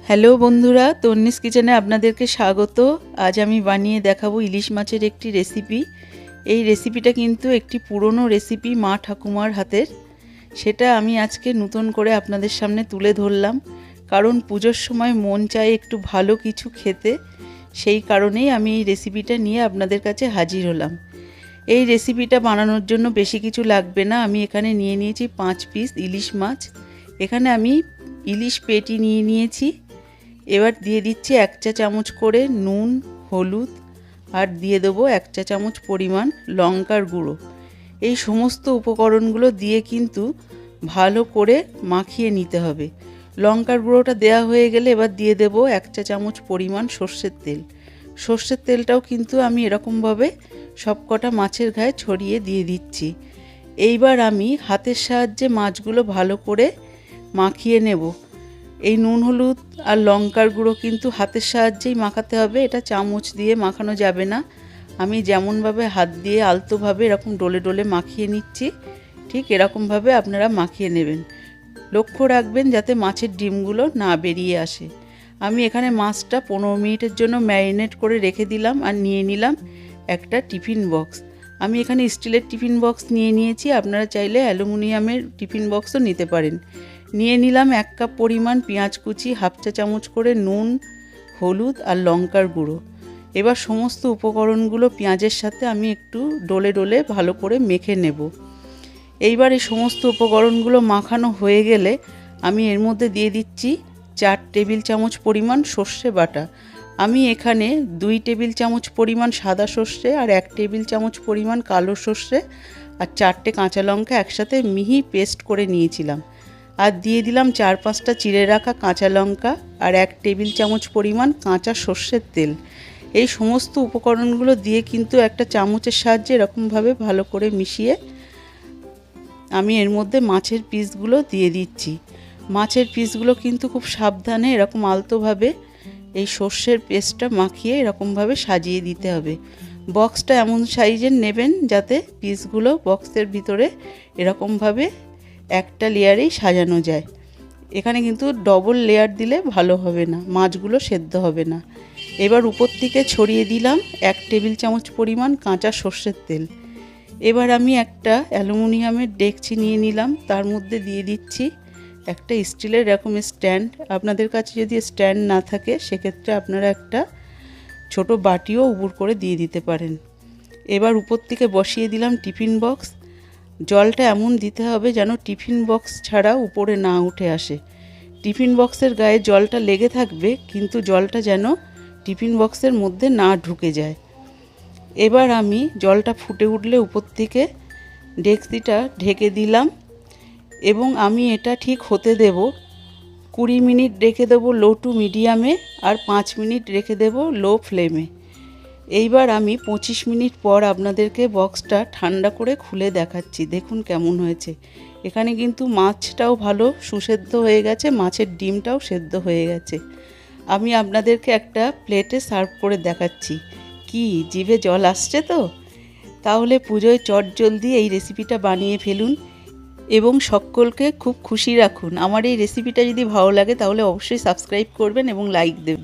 Hello বন্ধুরা, তন্নিস কিচেনে আপনাদেরকে স্বাগত। আজ আমি বানিয়ে দেখাবো ইলিশ মাছের একটি রেসিপি। এই রেসিপিটা কিন্তু একটি পুরনো রেসিপি মা ঠাকুমার হাতের। সেটা আমি আজকে নতুন করে আপনাদের সামনে তুলে ধরলাম, কারণ পুজোর সময় মন চায় একটু ভালো কিছু খেতে। সেই কারণেই আমি এই রেসিপিটা নিয়ে আপনাদের কাছে হাজির হলাম। এই রেসিপিটা বানানোর জন্য বেশি কিছু লাগবে না। আমি এখানে নিয়ে নিয়েছি 5 পিস ইলিশ মাছ। এখানে আমি ইলিশ পেটি নিয়ে নিয়েছি। এবার দিয়ে দিচ্ছি 1 চা চামচ করে নুন, হলুদ, আর দিয়ে দেবো 1 চা চামচ পরিমাণ লঙ্কার গুঁড়ো। এই সমস্ত উপকরণগুলো দিয়ে কিন্তু ভালো করে মাখিয়ে নিতে হবে। লঙ্কার গুঁড়োটা দেওয়া হয়ে গেলে এবার দিয়ে দেবো 1 চা চামচ পরিমাণ সর্ষের তেল। সর্ষের তেলটাও কিন্তু আমি এরকমভাবে সবকটা মাছের গায়ে ছড়িয়ে দিয়ে দিচ্ছি। এইবার আমি হাতের সাহায্যে মাছগুলো ভালো করে মাখিয়ে নেব। এই নুন, হলুদ আর লঙ্কার গুঁড়ো কিন্তু হাতের সাহায্যেই মাখাতে হবে, এটা চামচ দিয়ে মাখানো যাবে না। আমি যেমনভাবে হাত দিয়ে আলতোভাবে এরকম ডলে ডলে মাখিয়ে নিচ্ছি, ঠিক এরকমভাবে আপনারা মাখিয়ে নেবেন। লক্ষ্য রাখবেন যাতে মাছের ডিমগুলো না বেরিয়ে আসে। আমি এখানে মাছটা 15 মিনিটের জন্য ম্যারিনেট করে রেখে দিলাম আর নিয়ে নিলাম একটা টিফিন বক্স। আমি এখানে স্টিলের টিফিন বক্স নিয়ে নিয়েছি, আপনারা চাইলে অ্যালুমিনিয়ামের টিফিন বক্সও নিতে পারেন। নিয়ে নিলাম 1 কাপ পরিমাণ পেঁয়াজ কুচি, 1/2 চা চামচ করে নুন, হলুদ আর লঙ্কার গুঁড়ো। এবার সমস্ত উপকরণগুলো পেঁয়াজের সাথে আমি একটু ডলে ডলে ভালো করে মেখে নেব। এইবার এই সমস্ত উপকরণগুলো মাখানো হয়ে গেলে আমি এর মধ্যে দিয়ে দিচ্ছি 4 টেবিল চামচ পরিমাণ সর্ষে বাটা। আমি এখানে 2 টেবিল চামচ পরিমাণ সাদা সর্ষে আর 1 টেবিল চামচ পরিমাণ কালো সর্ষে আর 4টে কাঁচা লঙ্কা একসাথে মিহি পেস্ট করে নিয়েছিলাম। আর দিয়ে দিলাম 4-5টা চিড়ে রাখা কাঁচা লঙ্কা আর 1 টেবিল চামচ পরিমাণ কাঁচা সর্ষের তেল। এই সমস্ত উপকরণগুলো দিয়ে কিন্তু একটা চামচের সাহায্যে এরকমভাবে ভালো করে মিশিয়ে আমি এর মধ্যে মাছের পিসগুলো দিয়ে দিচ্ছি। মাছের পিসগুলো কিন্তু খুব সাবধানে এরকম আলতোভাবে এই সর্ষের পেস্টটা মাখিয়ে এরকমভাবে সাজিয়ে দিতে হবে। বক্সটা এমন সাইজের নেবেন যাতে পিসগুলো বক্সের ভিতরে এরকমভাবে একটা লেয়ারেই সাজানো যায়। এখানে কিন্তু ডবল লেয়ার দিলে ভালো হবে না, মাছগুলো সেদ্ধ হবে না। এবার উপর থেকে ছড়িয়ে দিলাম 1 টেবিল চামচ পরিমাণ কাঁচা সর্ষের তেল। এবার আমি একটা অ্যালুমিনিয়ামের ডেকচি নিয়ে নিলাম, তার মধ্যে দিয়ে দিচ্ছি একটা স্টিলের এরকম স্ট্যান্ড। আপনাদের কাছে যদি স্ট্যান্ড না থাকে সেক্ষেত্রে আপনারা একটা ছোট বাটিও উপর করে দিয়ে দিতে পারেন। এবার উপর থেকে বসিয়ে দিলাম টিফিন বক্স। জলটা এমন দিতে হবে যেন টিফিন বক্স ছাড়া উপরে না উঠে আসে। টিফিন বক্সের গায়ে জলটা লেগে থাকবে, কিন্তু জলটা যেন টিফিন বক্সের মধ্যে না ঢুকে যায়। এবার আমি জলটা ফুটে উঠলে উপর থেকে ডেকচিটা ঢেকে দিলাম এবং আমি এটা ঠিক হতে দেব 20 মিনিট রেখে দেবো লো টু মিডিয়ামে আর 5 মিনিট রেখে দেবো লো ফ্লেমে। এইবার আমি 25 মিনিট পর আপনাদেরকে বক্সটা ঠান্ডা করে খুলে দেখাচ্ছি। দেখুন কেমন হয়েছে। এখানে কিন্তু মাছটাও ভালো সুসেদ্ধ হয়ে গেছে, মাছের ডিমটাও সেদ্ধ হয়ে গেছে। আমি আপনাদেরকে একটা প্লেটে সার্ভ করে দেখাচ্ছি। কি জিভে জল আসছে তো? তাহলে পুজোয় চটজলদি এই রেসিপিটা বানিয়ে ফেলুন এবং সকলকে খুব খুশি রাখুন। আমার এই রেসিপিটা যদি ভালো লাগে তাহলে অবশ্যই সাবস্ক্রাইব করবেন এবং লাইক দেবেন।